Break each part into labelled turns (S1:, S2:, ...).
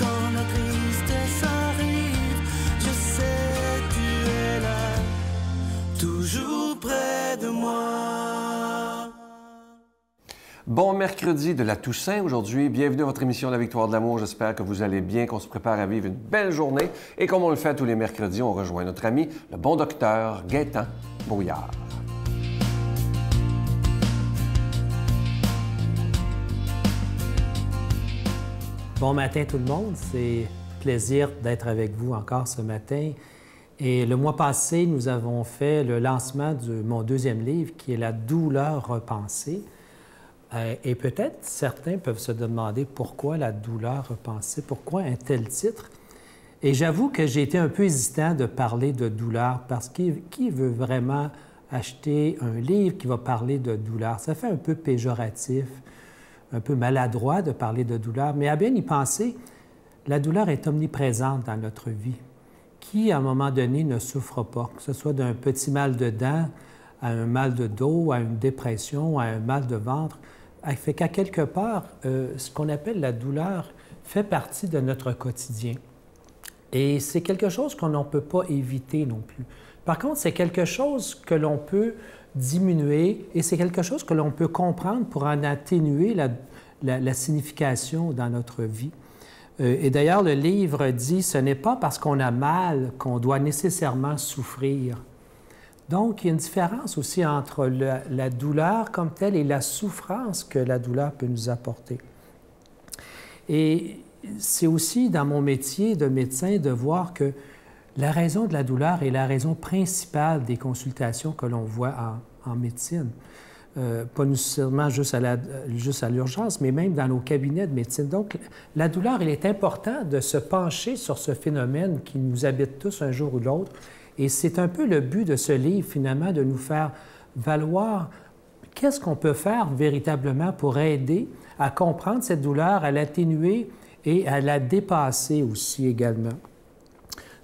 S1: quand la tristesse arrive, je sais tu es là, toujours près de moi.
S2: Bon mercredi de la Toussaint aujourd'hui. Bienvenue à votre émission La Victoire de l'amour. J'espère que vous allez bien, qu'on se prépare à vivre une belle journée. Et comme on le fait tous les mercredis, on rejoint notre ami, le bon docteur Gaétan Brouillard.
S3: Bon matin tout le monde. C'est un plaisir d'être avec vous encore ce matin. Et le mois passé, nous avons fait le lancement de mon deuxième livre qui est La douleur repensée. Et peut-être certains peuvent se demander pourquoi la douleur repensée, pourquoi un tel titre. Et j'avoue que j'ai été un peu hésitant de parler de douleur parce que qui veut vraiment acheter un livre qui va parler de douleur? Ça fait un peu péjoratif, un peu maladroit de parler de douleur, mais à bien y penser, la douleur est omniprésente dans notre vie. Qui, à un moment donné, ne souffre pas, que ce soit d'un petit mal de dents, à un mal de dos, à une dépression, à un mal de ventre, fait qu'à quelque part, ce qu'on appelle la douleur fait partie de notre quotidien. Et c'est quelque chose qu'on ne peut pas éviter non plus. Par contre, c'est quelque chose que l'on peut diminuer et c'est quelque chose que l'on peut comprendre pour en atténuer la signification dans notre vie. Et d'ailleurs, le livre dit « Ce n'est pas parce qu'on a mal qu'on doit nécessairement souffrir ». Donc, il y a une différence aussi entre la douleur comme telle et la souffrance que la douleur peut nous apporter. Et c'est aussi dans mon métier de médecin de voir que la raison de la douleur est la raison principale des consultations que l'on voit en médecine. Pas nécessairement juste à l'urgence, mais même dans nos cabinets de médecine. Donc, la douleur, il est important de se pencher sur ce phénomène qui nous habite tous un jour ou l'autre. Et c'est un peu le but de ce livre, finalement, de nous faire valoir qu'est-ce qu'on peut faire véritablement pour aider à comprendre cette douleur, à l'atténuer et à la dépasser aussi également.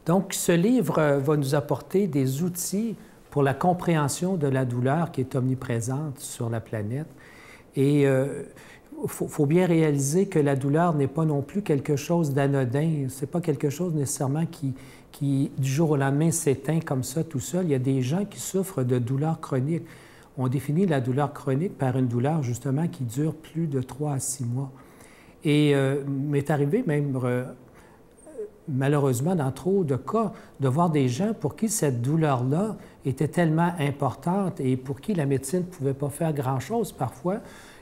S3: Donc, ce livre va nous apporter des outils pour la compréhension de la douleur qui est omniprésente sur la planète. Et faut bien réaliser que la douleur n'est pas non plus quelque chose d'anodin. Ce n'est pas quelque chose nécessairement qui, du jour au lendemain, s'éteint comme ça tout seul. Il y a des gens qui souffrent de douleurs chroniques. On définit la douleur chronique par une douleur, justement, qui dure plus de 3 à 6 mois. Et m'est arrivé même, malheureusement, dans trop de cas, de voir des gens pour qui cette douleur-là était tellement importante et pour qui la médecine ne pouvait pas faire grand-chose parfois.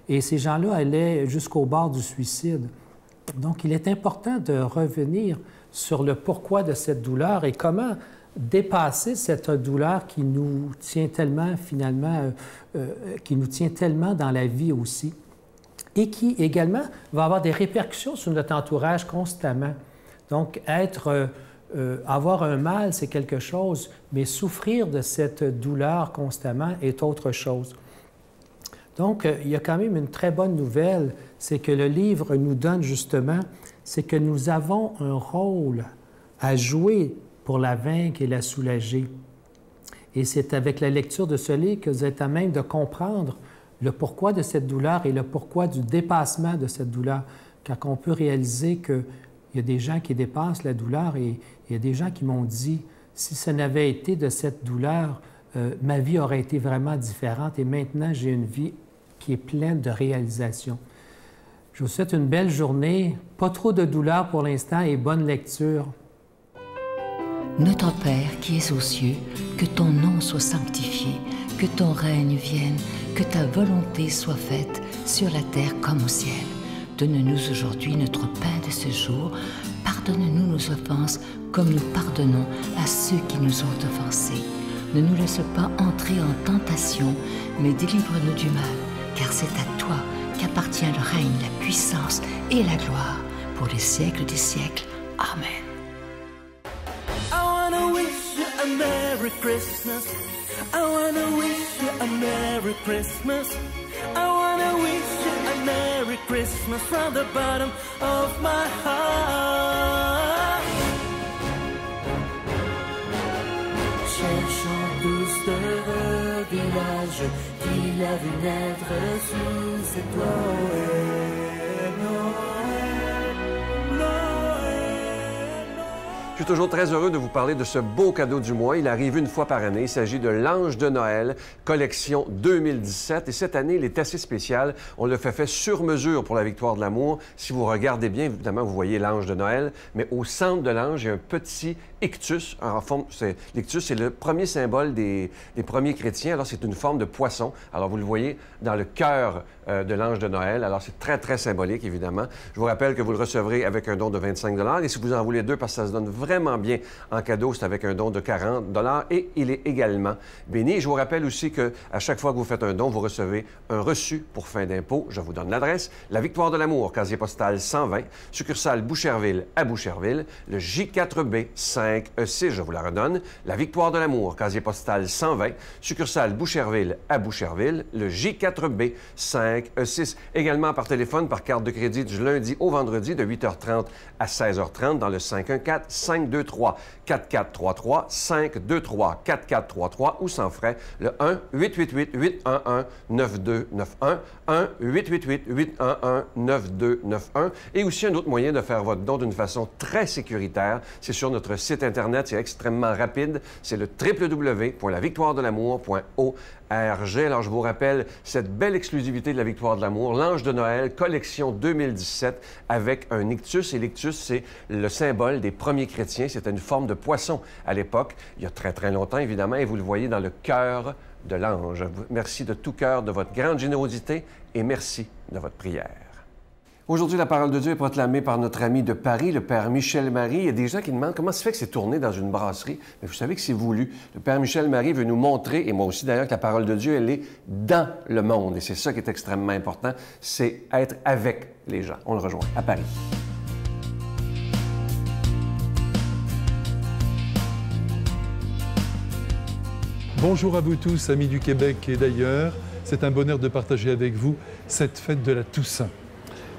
S3: Et ces gens-là allaient jusqu'au bord du suicide. Donc, il est important de revenir sur le pourquoi de cette douleur et comment dépasser cette douleur qui nous tient tellement, finalement, qui nous tient tellement dans la vie aussi et qui, également, va avoir des répercussions sur notre entourage constamment. Donc, avoir un mal, c'est quelque chose, mais souffrir de cette douleur constamment est autre chose. Donc, il y a quand même une très bonne nouvelle, c'est que le livre nous donne justement, c'est que nous avons un rôle à jouer pour la vaincre et la soulager. Et c'est avec la lecture de ce livre que vous êtes à même de comprendre le pourquoi de cette douleur et le pourquoi du dépassement de cette douleur. Quand on peut réaliser qu'il y a des gens qui dépassent la douleur et il y a des gens qui m'ont dit, si ça n'avait été de cette douleur, ma vie aurait été vraiment différente et maintenant j'ai une vie qui est pleine de réalisations. Je vous souhaite une belle journée, pas trop de douleur pour l'instant et bonne lecture.
S4: Notre Père qui es aux cieux, que ton nom soit sanctifié, que ton règne vienne, que ta volonté soit faite sur la terre comme au ciel. Donne-nous aujourd'hui notre pain de ce jour. Pardonne-nous nos offenses comme nous pardonnons à ceux qui nous ont offensés. Ne nous laisse pas entrer en tentation, mais délivre-nous du mal, car c'est à toi qu'appartient le règne, la puissance et la gloire pour les siècles des siècles. Amen.
S1: I wanna wish you a Merry Christmas. I wanna wish you a Merry Christmas. I wanna wish you a Merry Christmas from the bottom of my heart. Chère chanteuse de village qui l'a vu naître sous ses toits. Noël, Noël,
S2: Je suis toujours très heureux de vous parler de ce beau cadeau du mois. Il arrive une fois par année. Il s'agit de l'Ange de Noël, collection 2017. Et cette année, il est assez spécial. On le fait sur mesure pour la victoire de l'amour. Si vous regardez bien, évidemment, vous voyez l'Ange de Noël. Mais au centre de l'Ange, il y a un petit ictus. En forme, l'ictus, c'est le premier symbole des premiers chrétiens. Alors, c'est une forme de poisson. Alors, vous le voyez dans le cœur de l'Ange de Noël. Alors, c'est très, très symbolique, évidemment. Je vous rappelle que vous le recevrez avec un don de 25 $. Et si vous en voulez deux, parce que ça se donne vraiment bien en cadeau, c'est avec un don de 40 $. Et il est également béni. Et je vous rappelle aussi qu'à chaque fois que vous faites un don, vous recevez un reçu pour fin d'impôt. Je vous donne l'adresse. La Victoire de l'amour, casier postal 120, succursale Boucherville à Boucherville, le J4B 5E6, je vous la redonne. La Victoire de l'amour, casier postal 120, succursale Boucherville à Boucherville, le J4B 5E6. Également par téléphone, par carte de crédit du lundi au vendredi de 8h30 à 16h30 dans le 514-523-4433, 523-4433 ou sans frais, le 1-888-811-9291, 1-888-811-9291. Et aussi un autre moyen de faire votre don d'une façon très sécuritaire, c'est sur notre site Internet, c'est extrêmement rapide, c'est le www.lavictoiredelamour.org. Alors, je vous rappelle cette belle exclusivité de la Victoire de l'amour, l'Ange de Noël, collection 2017, avec un ictus. Et l'ictus, c'est le symbole des premiers chrétiens. C'était une forme de poisson à l'époque, il y a très, très longtemps, évidemment, et vous le voyez dans le cœur de l'ange. Merci de tout cœur de votre grande générosité et merci de votre prière. Aujourd'hui, la parole de Dieu est proclamée par notre ami de Paris, le Père Michel Marie. Il y a des gens qui demandent comment se fait que c'est tourné dans une brasserie. Mais vous savez que c'est voulu. Le Père Michel Marie veut nous montrer, et moi aussi d'ailleurs, que la parole de Dieu, elle est dans le monde. Et c'est ça qui est extrêmement important, c'est être avec les gens. On le rejoint à Paris.
S5: Bonjour à vous tous, amis du Québec et d'ailleurs. C'est un bonheur de partager avec vous cette fête de la Toussaint.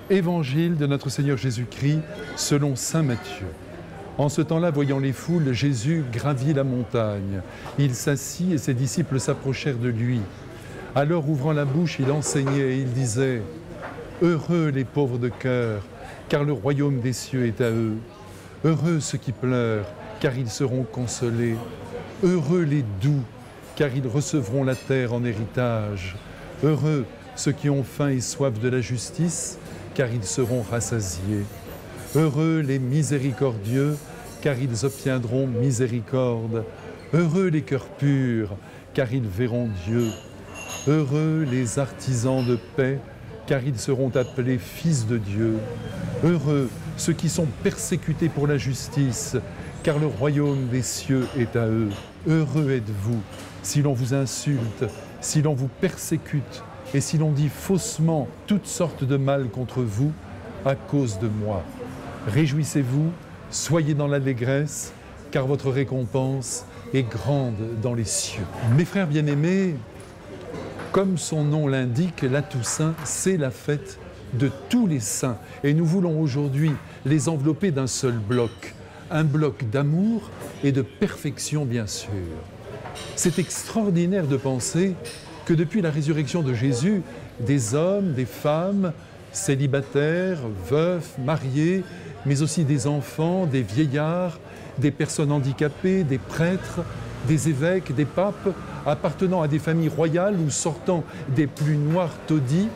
S5: Évangile de notre Seigneur Jésus-Christ selon saint Matthieu. En ce temps-là, voyant les foules, Jésus gravit la montagne. Il s'assit et ses disciples s'approchèrent de lui. Alors, ouvrant la bouche, il enseignait et il disait « Heureux les pauvres de cœur, car le royaume des cieux est à eux. Heureux ceux qui pleurent, car ils seront consolés. Heureux les doux, car ils recevront la terre en héritage. Heureux ceux qui ont faim et soif de la justice, car ils seront rassasiés. Heureux les miséricordieux, car ils obtiendront miséricorde. Heureux les cœurs purs, car ils verront Dieu. Heureux les artisans de paix, car ils seront appelés fils de Dieu. Heureux ceux qui sont persécutés pour la justice, car le royaume des cieux est à eux. Heureux êtes-vous si l'on vous insulte, si l'on vous persécute, et si l'on dit faussement toutes sortes de mal contre vous à cause de moi. Réjouissez-vous, soyez dans l'allégresse, car votre récompense est grande dans les cieux. Mes frères bien-aimés, comme son nom l'indique, la Toussaint, c'est la fête de tous les saints. Et nous voulons aujourd'hui les envelopper d'un seul bloc, un bloc d'amour et de perfection, bien sûr. C'est extraordinaire de penser que depuis la résurrection de Jésus, des hommes, des femmes, célibataires, veufs, mariés, mais aussi des enfants, des vieillards, des personnes handicapées, des prêtres, des évêques, des papes, appartenant à des familles royales ou sortant des plus noirs taudis,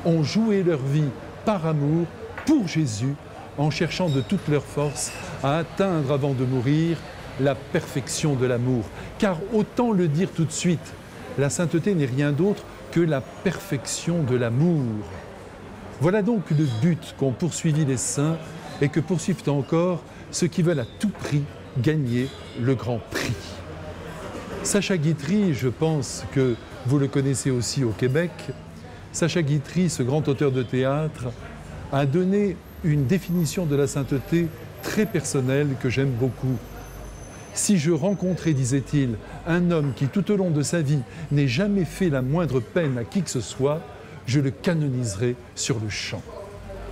S5: ont joué leur vie par amour pour Jésus, en cherchant de toutes leurs forces à atteindre avant de mourir la perfection de l'amour. Car autant le dire tout de suite, la sainteté n'est rien d'autre que la perfection de l'amour. Voilà donc le but qu'ont poursuivi les saints et que poursuivent encore ceux qui veulent à tout prix gagner le grand prix. Sacha Guitry, je pense que vous le connaissez aussi au Québec, Sacha Guitry, ce grand auteur de théâtre, a donné une définition de la sainteté très personnelle que j'aime beaucoup. Si je rencontrais, disait-il, un homme qui tout au long de sa vie n'ait jamais fait la moindre peine à qui que ce soit, je le canoniserais sur le champ.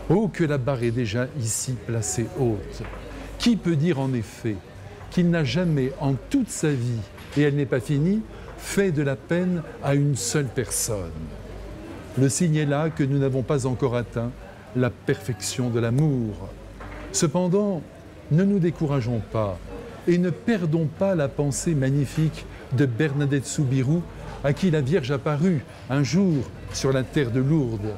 S5: Oh, que la barre est déjà ici placée haute. Qui peut dire en effet qu'il n'a jamais en toute sa vie, et elle n'est pas finie, fait de la peine à une seule personne? Le signe est là que nous n'avons pas encore atteint la perfection de l'amour. Cependant, ne nous décourageons pas et ne perdons pas la pensée magnifique de Bernadette Soubirous, à qui la Vierge apparut un jour sur la terre de Lourdes.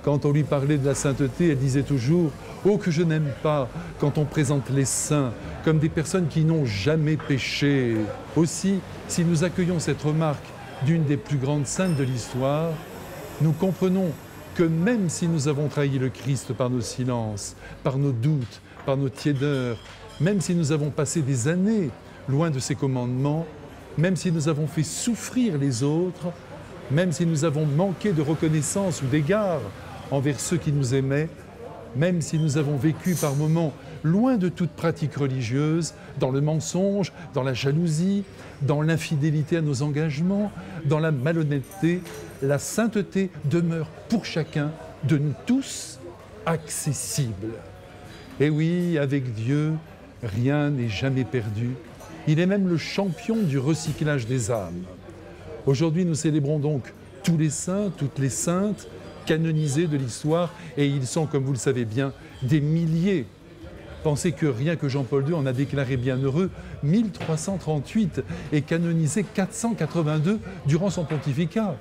S5: Quand on lui parlait de la sainteté, elle disait toujours « Oh, que je n'aime pas quand on présente les saints comme des personnes qui n'ont jamais péché ». Aussi, si nous accueillons cette remarque d'une des plus grandes saintes de l'histoire, nous comprenons que même si nous avons trahi le Christ par nos silences, par nos doutes, par nos tiédeurs, même si nous avons passé des années loin de ses commandements, même si nous avons fait souffrir les autres, même si nous avons manqué de reconnaissance ou d'égard envers ceux qui nous aimaient, même si nous avons vécu par moments loin de toute pratique religieuse, dans le mensonge, dans la jalousie, dans l'infidélité à nos engagements, dans la malhonnêteté, la sainteté demeure pour chacun de nous tous accessible. Et oui, avec Dieu, rien n'est jamais perdu. Il est même le champion du recyclage des âmes. Aujourd'hui, nous célébrons donc tous les saints, toutes les saintes, canonisés de l'histoire, et ils sont, comme vous le savez bien, des milliers. Pensez que rien que Jean-Paul II en a déclaré bienheureux 1338 et canonisé 482 durant son pontificat.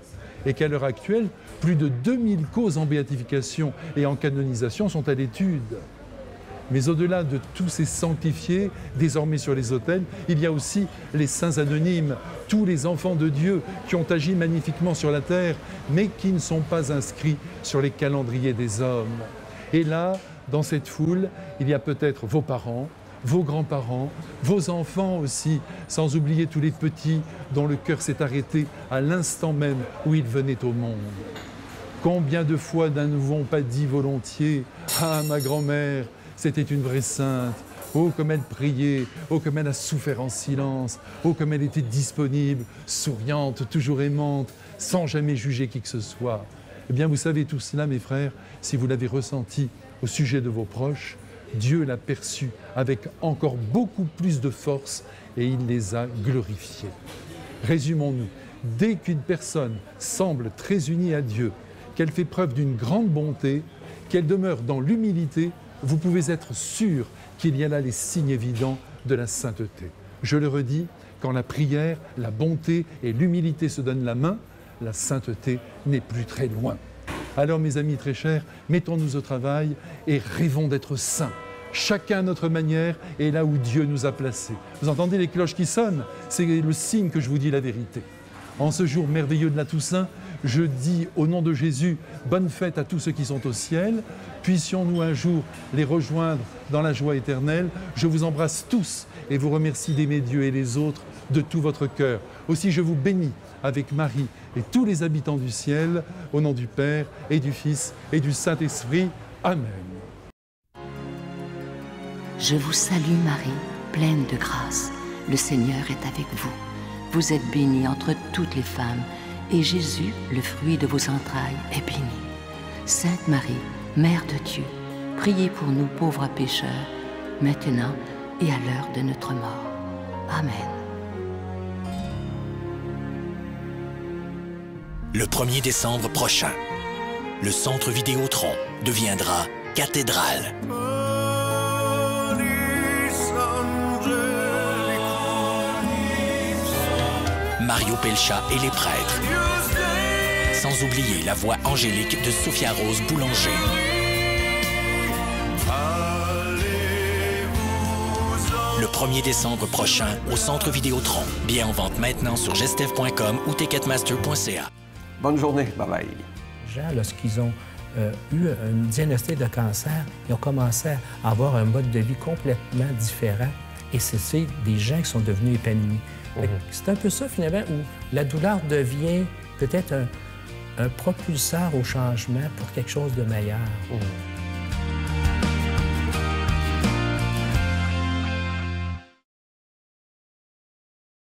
S5: Et qu'à l'heure actuelle, plus de 2000 causes en béatification et en canonisation sont à l'étude. Mais au-delà de tous ces sanctifiés, désormais sur les autels, il y a aussi les saints anonymes, tous les enfants de Dieu qui ont agi magnifiquement sur la terre, mais qui ne sont pas inscrits sur les calendriers des hommes. Et là, dans cette foule, il y a peut-être vos parents, vos grands-parents, vos enfants aussi, sans oublier tous les petits dont le cœur s'est arrêté à l'instant même où ils venaient au monde. Combien de fois nous n'avons pas dit volontiers « Ah, ma grand-mère, c'était une vraie sainte. Oh, comme elle priait. Oh, comme elle a souffert en silence. Oh, comme elle était disponible, souriante, toujours aimante, sans jamais juger qui que ce soit. » Eh bien, vous savez tout cela, mes frères, si vous l'avez ressenti au sujet de vos proches, Dieu l'a perçu avec encore beaucoup plus de force et il les a glorifiés. Résumons-nous. Dès qu'une personne semble très unie à Dieu, qu'elle fait preuve d'une grande bonté, qu'elle demeure dans l'humilité, vous pouvez être sûr qu'il y a là les signes évidents de la sainteté. Je le redis, quand la prière, la bonté et l'humilité se donnent la main, la sainteté n'est plus très loin. Alors, mes amis très chers, mettons-nous au travail et rêvons d'être saints. Chacun à notre manière et là où Dieu nous a placés. Vous entendez les cloches qui sonnent? C'est le signe que je vous dis la vérité. En ce jour merveilleux de la Toussaint, je dis au nom de Jésus, bonne fête à tous ceux qui sont au ciel. Puissions-nous un jour les rejoindre dans la joie éternelle. Je vous embrasse tous et vous remercie d'aimer Dieu et les autres de tout votre cœur. Aussi, je vous bénis avec Marie et tous les habitants du ciel, au nom du Père et du Fils et du Saint-Esprit. Amen.
S4: Je vous salue Marie, pleine de grâce. Le Seigneur est avec vous. Vous êtes bénie entre toutes les femmes, et Jésus, le fruit de vos entrailles, est béni. Sainte Marie, Mère de Dieu, priez pour nous pauvres pécheurs, maintenant et à l'heure de notre mort. Amen.
S6: Le 1er décembre prochain, le centre Vidéotron deviendra cathédrale. Mario Pelcha et les prêtres. Sans oublier la voix angélique de Sophia Rose Boulanger. Le 1er décembre prochain au centre Vidéotron. Bien en vente maintenant sur gestev.com ou ticketmaster.ca.
S2: Bonne journée. Bye-bye.
S3: Les gens, lorsqu'ils ont eu un diagnostic de cancer, ils ont commencé à avoir un mode de vie complètement différent. Et c'est des gens qui sont devenus épanouis. C'est un peu ça, finalement, où la douleur devient peut-être un propulseur au changement pour quelque chose de meilleur.